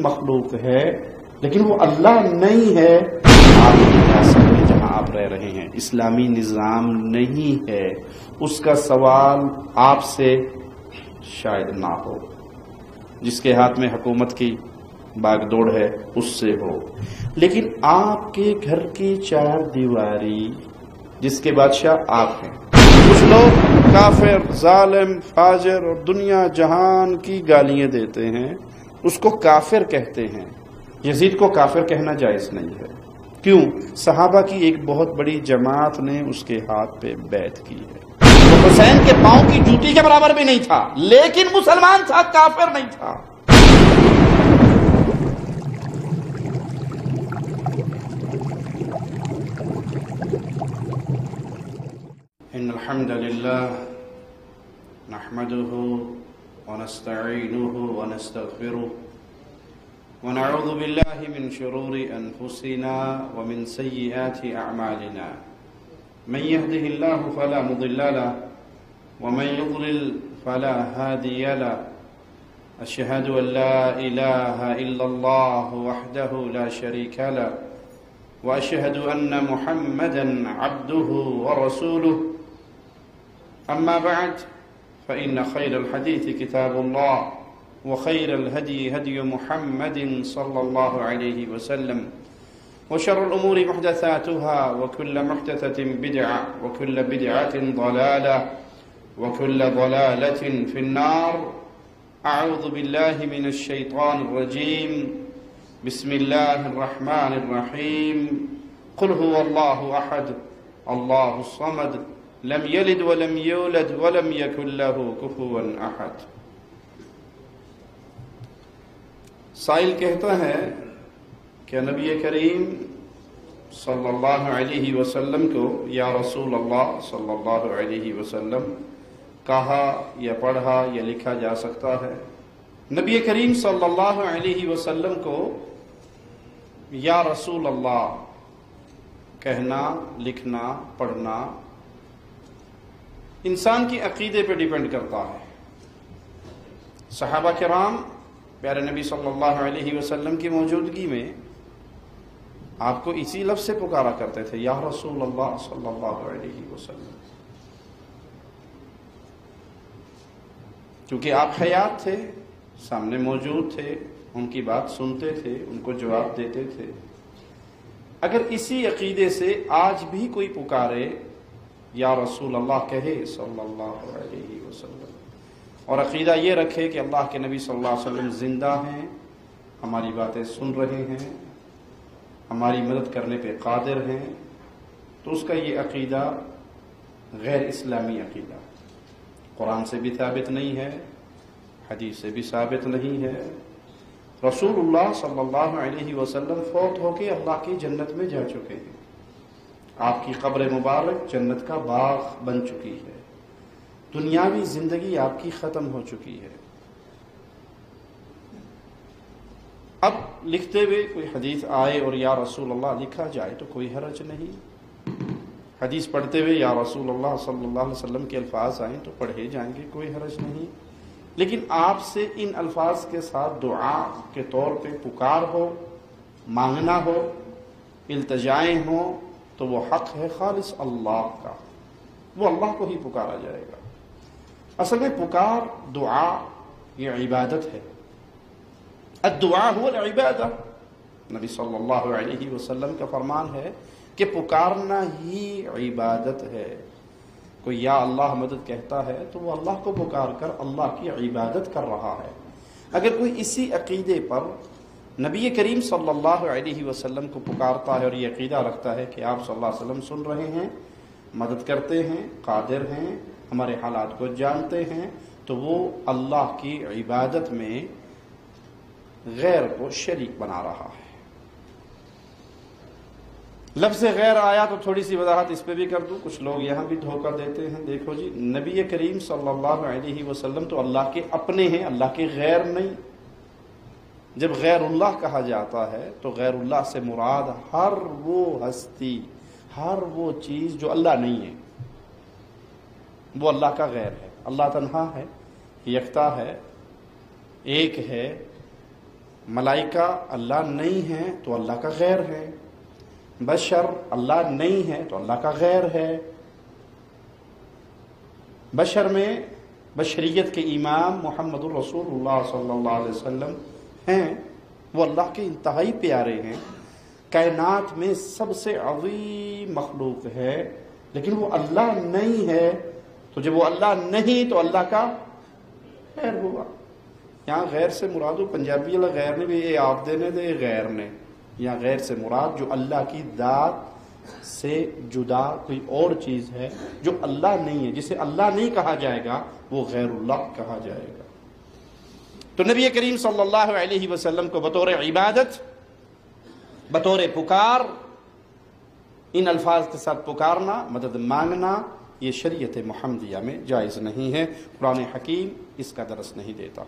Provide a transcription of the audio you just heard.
مخلوق ہے لیکن وہ اللہ نہیں ہے، آپ ریاست میں جہاں آپ رہ رہے ہیں اسلامی نظام نہیں ہے، اس کا سوال آپ سے شاید نہ ہو، جس کے ہاتھ میں حکومت کی باغ دوڑ ہے اس سے ہو، لیکن آپ کے گھر کی چار دیواری جس کے بادشاہ آپ ہیں، کچھ لوگ کافر، ظالم، فاجر اور دنیا جہان کی گالیاں دیتے ہیں، اس کو کافر کہتے ہیں۔ یزید کو کافر کہنا جائز نہیں ہے، کیوں؟ صحابہ کی ایک بہت بڑی جماعت نے اس کے ہاتھ پہ بیعت کی ہے۔ وہ حسین کے پاؤں کی جوتی کے برابر بھی نہیں تھا لیکن مسلمان تھا، کافر نہیں تھا۔ ان الحمد للہ نحمده ونستعینه ونستغفره ونعوذ بالله من شرور انفسنا ومن سيئات اعمالنا، من يهده الله فلا مضل له ومن يضلل فلا هادي له، اشهد ان لا اله الا الله وحده لا شريك له واشهد ان محمدا عبده ورسوله، اما بعد فان خير الحديث كتاب الله وخير الهدي هدي محمد صلى الله عليه وسلم، وشر الأمور محدثاتها وكل محدثة بدعة وكل بدعة ضلالة وكل ضلالة في النار، أعوذ بالله من الشيطان الرجيم، بسم الله الرحمن الرحيم، قل هو الله أحد الله الصمد لم يلد ولم يولد ولم يكن له كفوا أحد۔ سائل کہتا ہے کہ نبی کریم صلی اللہ علیہ وسلم کو یا رسول اللہ صلی اللہ علیہ وسلم کہا یا پڑھا یا لکھا جا سکتا ہے؟ نبی کریم صلی اللہ علیہ وسلم کو یا رسول اللہ کہنا، لکھنا، پڑھنا انسان کی عقیدے پہ ڈیپینڈ کرتا ہے۔ صحابہ کرام پیارے نبی صلی اللہ علیہ وسلم کی موجودگی میں آپ کو اسی لفظ سے پکارا کرتے تھے، یا رسول اللہ صلی اللہ علیہ وسلم، کیونکہ آپ حیات تھے، سامنے موجود تھے، ان کی بات سنتے تھے، ان کو جواب دیتے تھے۔ اگر اسی عقیدے سے آج بھی کوئی پکارے یا رسول اللہ کہے صلی اللہ علیہ وسلم، اور عقیدہ یہ رکھے کہ اللہ کے نبی صلی اللہ علیہ وسلم زندہ ہیں، ہماری باتیں سن رہے ہیں، ہماری مدد کرنے پہ قادر ہیں، تو اس کا یہ عقیدہ غیر اسلامی عقیدہ قرآن سے بھی ثابت نہیں ہے، حدیث سے بھی ثابت نہیں ہے۔ رسول اللہ صلی اللہ علیہ وسلم فوت ہو کے اللہ کی جنت میں جا چکے ہیں، آپ کی قبر مبارک جنت کا باغ بن چکی ہے، دنیاوی زندگی آپ کی ختم ہو چکی ہے۔ اب لکھتے ہوئے کوئی حدیث آئے اور یا رسول اللہ لکھا جائے تو کوئی حرج نہیں، حدیث پڑھتے ہوئے یا رسول اللہ صلی اللہ علیہ وسلم کے الفاظ آئیں تو پڑھے جائیں گے، کوئی حرج نہیں، لیکن آپ سے ان الفاظ کے ساتھ دعا کے طور پہ پکار ہو، مانگنا ہو، التجائیں ہوں تو وہ حق ہے خالص اللہ کا، وہ اللہ کو ہی پکارا جائے گا۔ اصل میں پکار، دعا یہ عبادت ہے، الدعاء هو العبادہ۔ نبی صلی اللہ علیہ وسلم کا فرمان ہے کہ پکارنا ہی عبادت ہے۔ کوئی یا اللہ مدد کہتا ہے تو وہ اللہ کو پکار کر اللہ کی عبادت کر رہا ہے۔ اگر کوئی اسی عقیدے پر نبی کریم صلی اللہ علیہ وسلم کو پکارتا ہے اور یہ عقیدہ رکھتا ہے کہ آپ صلی اللہ علیہ وسلم سن رہے ہیں، مدد کرتے ہیں، قادر ہیں، ہمارے حالات کو جانتے ہیں، تو وہ اللہ کی عبادت میں غیر کو شریک بنا رہا ہے۔ لفظ غیر آیا تو تھوڑی سی وضاحت اس پہ بھی کر دوں، کچھ لوگ یہاں بھی دھوکہ دیتے ہیں۔ دیکھو جی، نبی کریم صلی اللہ علیہ وسلم تو اللہ کے اپنے ہیں، اللہ کے غیر نہیں۔ جب غیر اللہ کہا جاتا ہے تو غیر اللہ سے مراد ہر وہ ہستی، ہر وہ چیز جو اللہ نہیں ہے، وہ اللہ کا غیر ہے۔ اللہ تنہا ہے، یکتا ہے، ایک ہے، ملائکہ اللہ نہیں ہے تو اللہ کا غیر ہے، بشر اللہ نہیں ہے تو اللہ کا غیر ہے۔ بشر میں بشریت کے امام محمد الرسول اللہ صلی اللہ علیہ وسلم ہیں، وہ اللہ کے انتہائی پیارے ہیں، کائنات میں سب سے عظیم مخلوق ہے، لیکن وہ اللہ نہیں ہے، تو جب وہ اللہ نہیں تو اللہ کا غیر ہوا۔ یہاں غیر سے مراد پنجابی والا غیر نے بھی یہ آپ دینے دے غیر نے، یہاں غیر سے مراد جو اللہ کی ذات سے جدا کوئی اور چیز ہے جو اللہ نہیں ہے، جسے اللہ نہیں کہا جائے گا وہ غیر اللہ کہا جائے گا۔ تو نبی کریم صلی اللہ علیہ وسلم کو بطور عبادت، بطور پکار، ان الفاظ کے ساتھ پکارنا، مدد مانگنا، یہ شریعت محمدیہ میں جائز نہیں ہے، قرآن حکیم اس کا درس نہیں دیتا۔